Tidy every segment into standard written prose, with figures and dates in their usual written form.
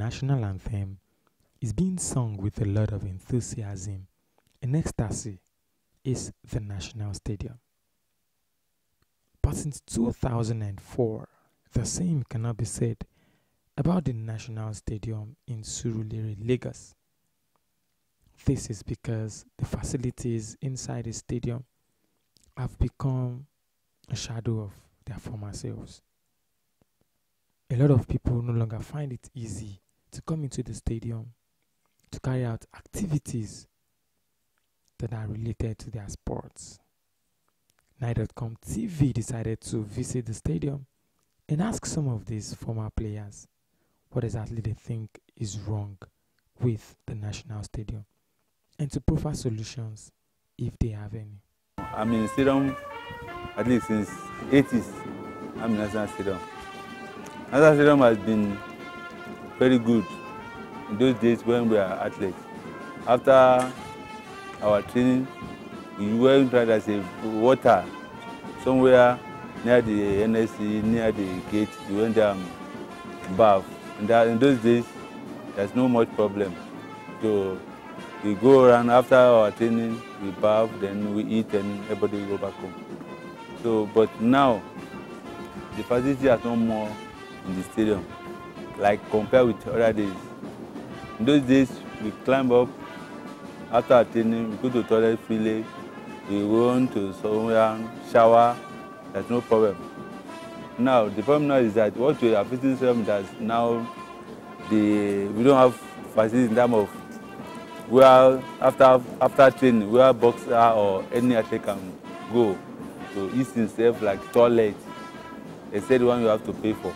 national anthem is being sung with a lot of enthusiasm and ecstasy is the National Stadium. But since 2004, the same cannot be said about the National Stadium in Surulere, Lagos. This is because the facilities inside the stadium have become a shadow of their former selves. A lot of people no longer find it easy to come into the stadium to carry out activities that are related to their sports. Night.com TV decided to visit the stadium and ask some of these former players what exactly they think is wrong with the National Stadium and to provide solutions if they have any. I'm in the stadium at least since 80s. I'm in National Stadium. National Stadium has been very good in those days when we were athletes. After our training, we went right as a water somewhere near the NSC, near the gate. We went there and bath. And in those days, there's no much problem. So we go around after our training, we bath, then we eat, and everybody go back home. So, but now, the facility is no more in the stadium, like compared with other days. In those days, we climb up, after our training, we go to the toilet freely, we go to somewhere, shower, there's no problem. Now, the problem now is that what we are facing is that now we don't have facilities in terms of where after training, where a boxer or any athlete can go to eat himself like toilet, except the one you have to pay for.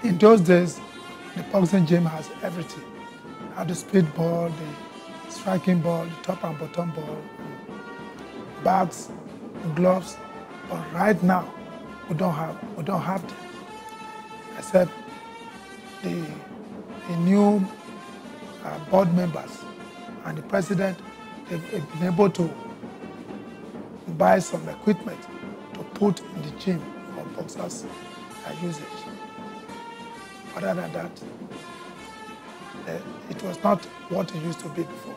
In those days, the boxing gym has everything. Had the speed ball, the striking ball, the top and bottom ball, bags, gloves. But right now, we don't have them. Except the new board members and the president, they've been able to buy some equipment to put in the gym for boxers' usage. Other than that, it was not what it used to be before.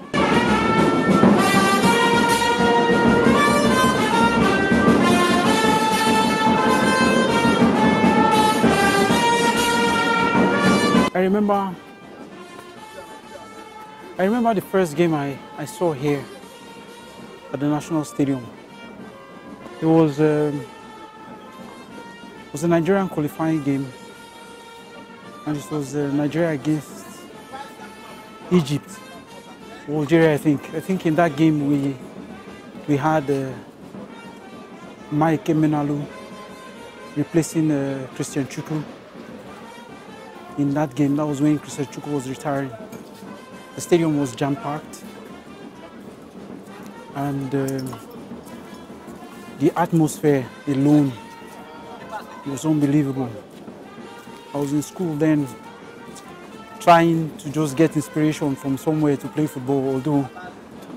I remember the first game I saw here at the National Stadium. It was a Nigerian qualifying game, and it was Nigeria against Egypt, Algeria, I think. I think in that game we had Mike Emenalu replacing Christian Chukwu. In that game, that was when Christian Chukwu was retiring. The stadium was jam-packed, and the atmosphere alone was unbelievable. I was in school then, trying to just get inspiration from somewhere to play football, although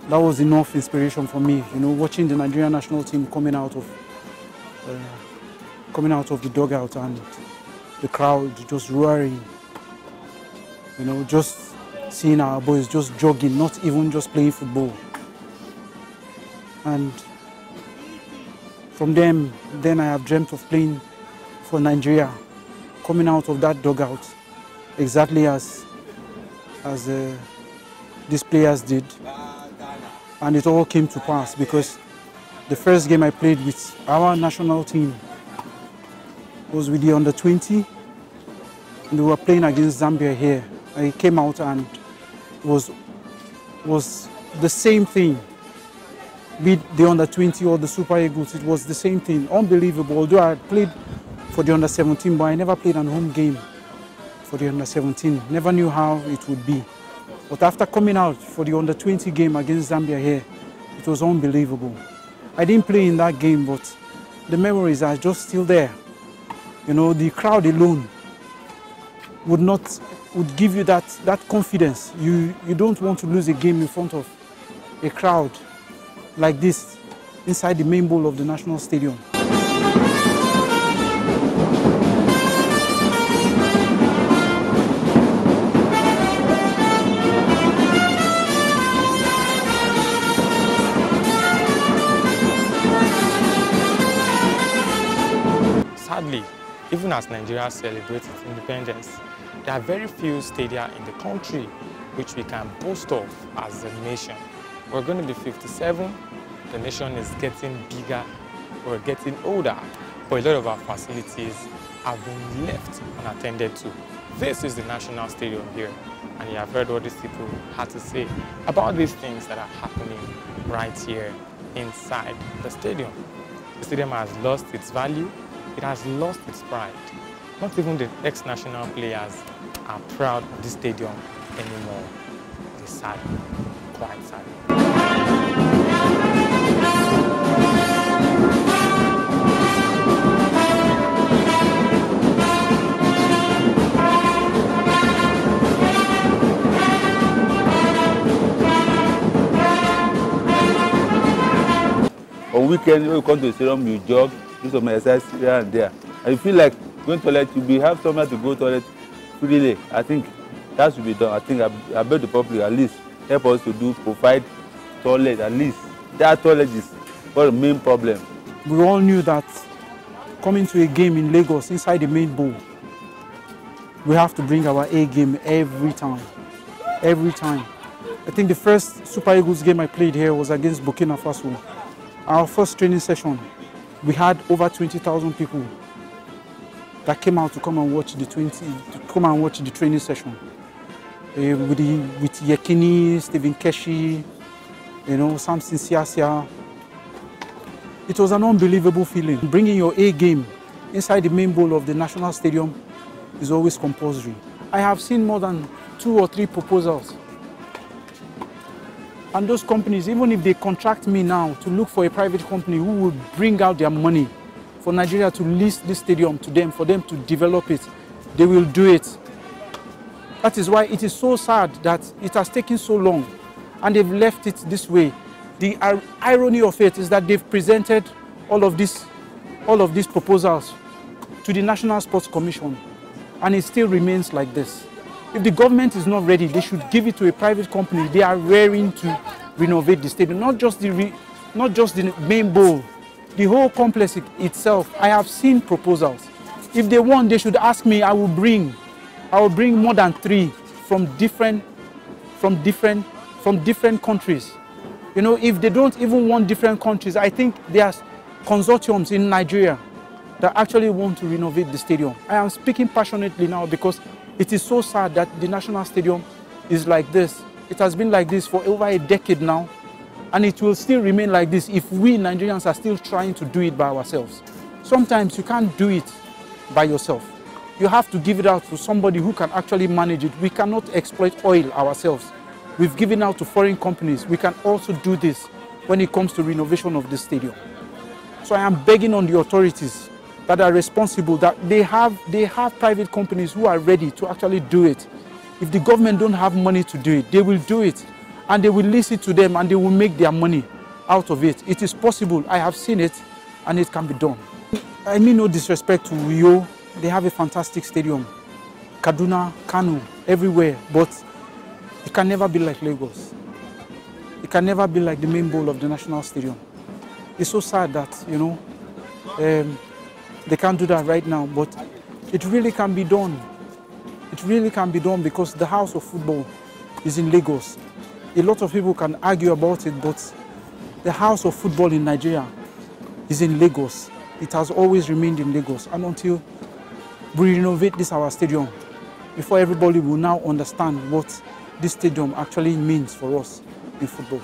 that was enough inspiration for me. You know, watching the Nigerian national team coming out of the dugout and the crowd just roaring. You know, just seeing our boys just jogging, not even just playing football. And from then I have dreamt of playing for Nigeria, coming out of that dugout exactly as these players did. And it all came to pass because the first game I played with our national team was with the under-20, and we were playing against Zambia here. I came out and it was the same thing. Be it the under-20 or the Super Eagles, it was the same thing. Unbelievable. Although I played for the under-17, but I never played an home game for the under-17. Never knew how it would be. But after coming out for the under-20 game against Zambia here, it was unbelievable. I didn't play in that game, but the memories are just still there. You know, the crowd alone would give you that confidence. You don't want to lose a game in front of a crowd like this inside the main bowl of the National Stadium. Sadly, even as Nigeria celebrates its independence, there are very few stadia in the country which we can boast of as a nation. We're going to be 57, the nation is getting bigger, we're getting older, but a lot of our facilities have been left unattended to. This is the National Stadium here, and you have heard what these people had to say about these things that are happening right here inside the stadium. The stadium has lost its value, it has lost its pride. Not even the ex-national players are proud of this stadium anymore. It is sad, quite sad. On weekends, when you come to the stadium, you jog, do some exercise here and there. And you feel like going to the toilet, you have somewhere to go to the toilet freely. I think that should be done. I think I beg the public at least help us to provide toilet at least. That toilet is one of the main problem. We all knew that coming to a game in Lagos inside the main bowl, we have to bring our A game every time. Every time. I think the first Super Eagles game I played here was against Burkina Faso. Our first training session, we had over 20,000 people that came out to come and watch the training session. With Yekini, Stephen Keshi, Samson Siasia. It was an unbelievable feeling. Bringing your A game inside the main bowl of the National Stadium is always compulsory. I have seen more than 2 or 3 proposals. And those companies, even if they contract me now to look for a private company who would bring out their money for Nigeria to lease this stadium to them, for them to develop it, they will do it. That is why it is so sad that it has taken so long and they've left it this way. The irony of it is that they've presented all of these proposals to the National Sports Commission, and it still remains like this. If the government is not ready, they should give it to a private company. They are raring to renovate the stadium, not just the main bowl, the whole complex itself. I have seen proposals. If they want, they should ask me. I will bring more than 3 from different countries. If they don't even want different countries, I think there are consortiums in Nigeria that actually want to renovate the stadium. I am speaking passionately now because it is so sad that the National Stadium is like this. It has been like this for over a decade now, and it will still remain like this if we Nigerians are still trying to do it by ourselves. Sometimes you can't do it by yourself. You have to give it out to somebody who can actually manage it. We cannot exploit oil ourselves. We've given out to foreign companies. We can also do this when it comes to renovation of the stadium. So I am begging on the authorities that are responsible, that they have private companies who are ready to actually do it. If the government don't have money to do it, they will do it, and they will lease it to them, and they will make their money out of it. It is possible. I have seen it, and it can be done. I mean no disrespect to Uyo. They have a fantastic stadium. Kaduna, Kano, everywhere, but it can never be like Lagos. It can never be like the main bowl of the National Stadium. It's so sad that, they can't do that right now, but it really can be done. It really can be done because the house of football is in Lagos. A lot of people can argue about it, but the house of football in Nigeria is in Lagos. It has always remained in Lagos, and until we renovate this our stadium, before everybody will now understand what this stadium actually means for us in football.